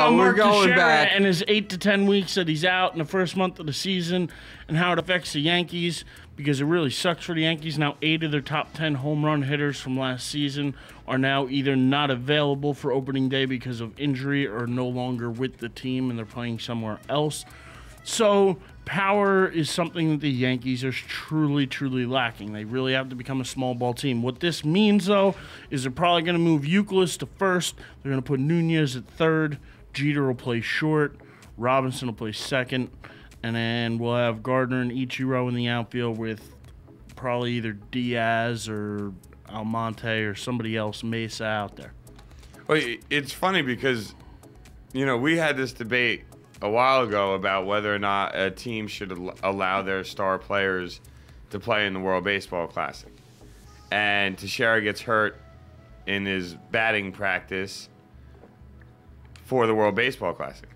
about Mark going Teixeira back. and his 8 to 10 weeks that he's out in the first month of the season and how it affects the Yankees, because it really sucks for the Yankees. Now 8 of their top 10 home run hitters from last season are now either not available for opening day because of injury or no longer with the team and they're playing somewhere else. So power is something that the Yankees are truly, truly lacking. They really have to become a small ball team. What this means, though, is they're probably going to move Youkilis to first. They're going to put Nunez at third. Jeter will play short. Robinson will play second. And then we'll have Gardner and Ichiro in the outfield with probably either Diaz or Almonte or somebody else, Mesa, out there. Well, it's funny because, we had this debate a while ago about whether or not a team should allow their star players to play in the World Baseball Classic. And Teixeira gets hurt in his batting practice for the World Baseball Classic.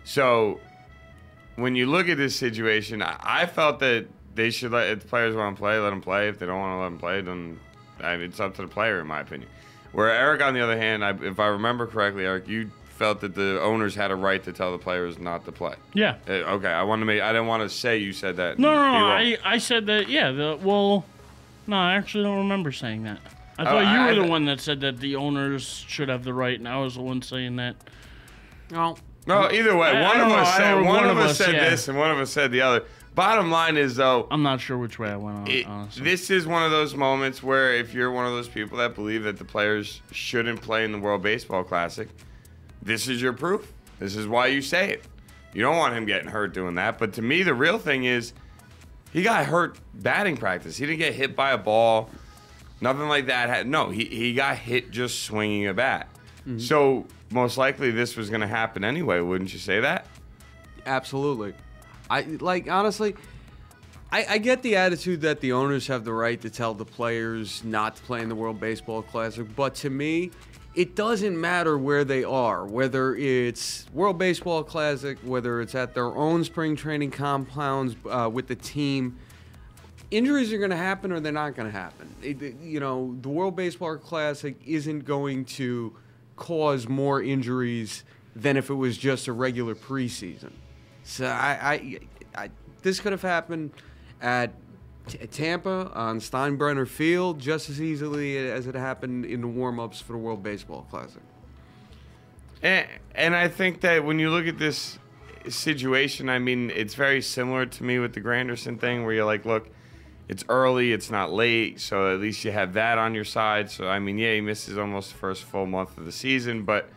So when you look at this situation, I felt that they should if the players want to play, let them play. If they don't want to let them play, then it's up to the player, in my opinion. Where Erich, on the other hand, if I remember correctly, Erich, you felt that the owners had a right to tell the players not to play. Yeah. Okay, I didn't want to say you said that. No, I said that, yeah. No, I actually don't remember saying that. I thought you were the one that said that the owners should have the right, and I was the one saying that. No, either way, one of us said this and one of us said the other. Bottom line is, though, I'm not sure which way I went on, honestly. This is one of those moments where if you're one of those people that believe that the players shouldn't play in the World Baseball Classic, this is your proof. This is why you say it. You don't want him getting hurt doing that. But to me, the real thing is he got hurt batting practice. He didn't get hit by a ball. Nothing like that. No, he got hit just swinging a bat. Mm-hmm. So most likely this was going to happen anyway. Wouldn't you say that? Absolutely. Honestly, I get the attitude that the owners have the right to tell the players not to play in the World Baseball Classic. But to me, it doesn't matter where they are, whether it's World Baseball Classic, whether it's at their own spring training compounds with the team. Injuries are going to happen or they're not going to happen. The World Baseball Classic isn't going to cause more injuries than if it was just a regular preseason. So this could have happened at Tampa on Steinbrenner Field just as easily as it happened in the warm-ups for the World Baseball Classic. And I think that when you look at this situation, I mean, it's very similar to me with the Granderson thing where you're like, look, it's early, it's not late, so at least you have that on your side. So, I mean, yeah, he misses almost the first full month of the season, but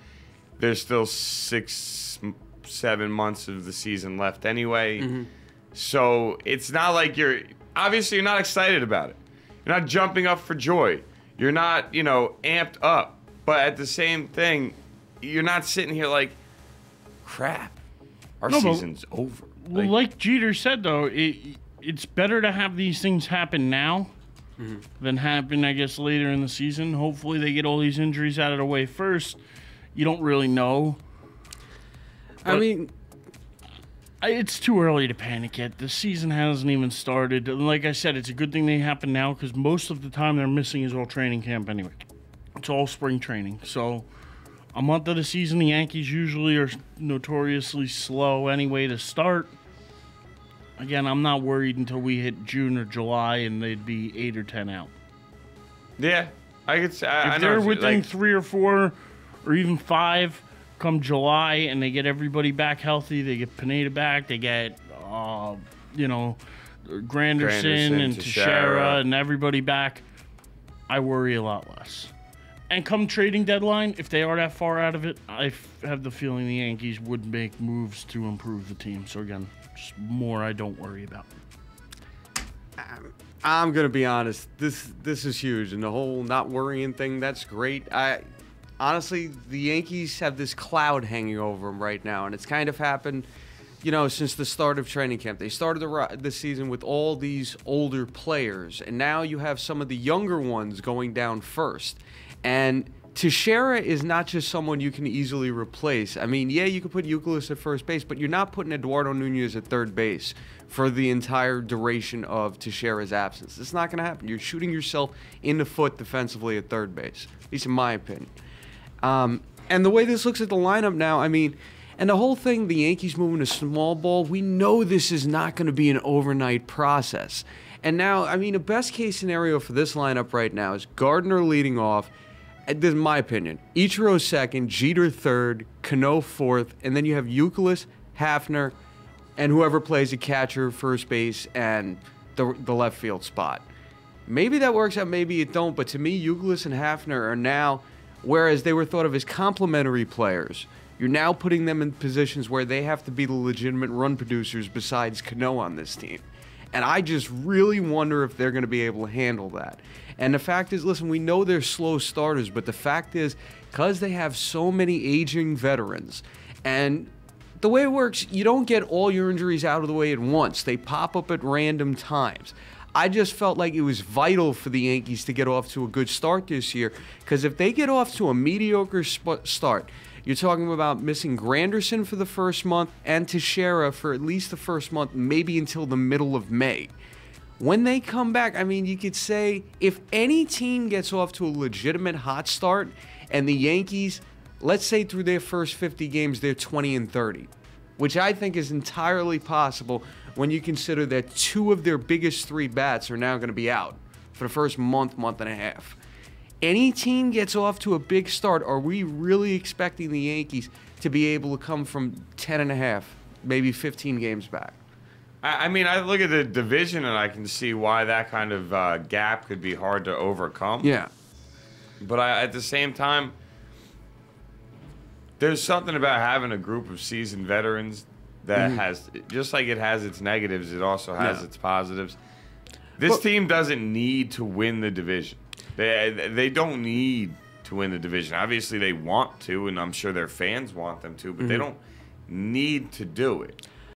there's still 6-7 months of the season left anyway. Mm-hmm. So it's not like you're not excited about it. You're not jumping up for joy. You're not, amped up. But at the same thing, you're not sitting here like, crap, our season's over. Well, like Jeter said, though, it's better to have these things happen now than happen, I guess, later in the season. Hopefully they get all these injuries out of the way first. You don't really know. I mean, it's too early to panic yet. The season hasn't even started. Like I said, it's a good thing they happen now because most of the time they're missing is all training camp anyway. It's all spring training. So a month of the season, the Yankees usually are notoriously slow anyway to start. Again, I'm not worried until we hit June or July and they'd be 8 or 10 out. Yeah, I could say. If they're within 3 or 4 or even 5 come July and they get everybody back healthy, they get Pineda back, they get, Granderson and Teixeira and everybody back, I worry a lot less. And come trading deadline, if they are that far out of it, I have the feeling the Yankees would make moves to improve the team. So again, just more I don't worry about. I'm going to be honest. This is huge. And the whole not worrying thing, that's great. Honestly, the Yankees have this cloud hanging over them right now. And it's kind of happened, since the start of training camp. They started the season with all these older players. And now you have some of the younger ones going down first. And Teixeira is not just someone you can easily replace. I mean, yeah, you could put Youkilis at first base, but you're not putting Eduardo Nunez at third base for the entire duration of Teixeira's absence. It's not going to happen. You're shooting yourself in the foot defensively at third base, at least in my opinion. And the way this looks at the lineup now, I mean, and the whole thing, the Yankees moving to small ball, we know this is not going to be an overnight process. And now, I mean, a best-case scenario for this lineup right now is Gardner leading off. This is my opinion. Ichiro second, Jeter third, Cano fourth, and then you have Youkilis, Hafner, and whoever plays a catcher, first base, and the left field spot. Maybe that works out, maybe it don't, but to me, Youkilis and Hafner are now, whereas they were thought of as complementary players, you're now putting them in positions where they have to be the legitimate run producers besides Cano on this team. And I just really wonder if they're going to be able to handle that. And the fact is, listen, we know they're slow starters, but the fact is, because they have so many aging veterans, and the way it works, you don't get all your injuries out of the way at once. They pop up at random times. I just felt like it was vital for the Yankees to get off to a good start this year, because if they get off to a mediocre start, you're talking about missing Granderson for the first month and Teixeira for at least the first month, maybe until the middle of May. When they come back, I mean, you could say if any team gets off to a legitimate hot start and the Yankees, let's say through their first 50 games, they're 20-30, which I think is entirely possible when you consider that two of their biggest three bats are now going to be out for the first month, month and a half. Any team gets off to a big start, are we really expecting the Yankees to be able to come from 10.5, maybe 15 games back? I mean, I look at the division and I can see why that kind of gap could be hard to overcome. Yeah. But at the same time, there's something about having a group of seasoned veterans that has, just like it has its negatives, it also has its positives. This team doesn't need to win the division. They don't need to win the division. Obviously, they want to, and I'm sure their fans want them to, but they don't need to do it.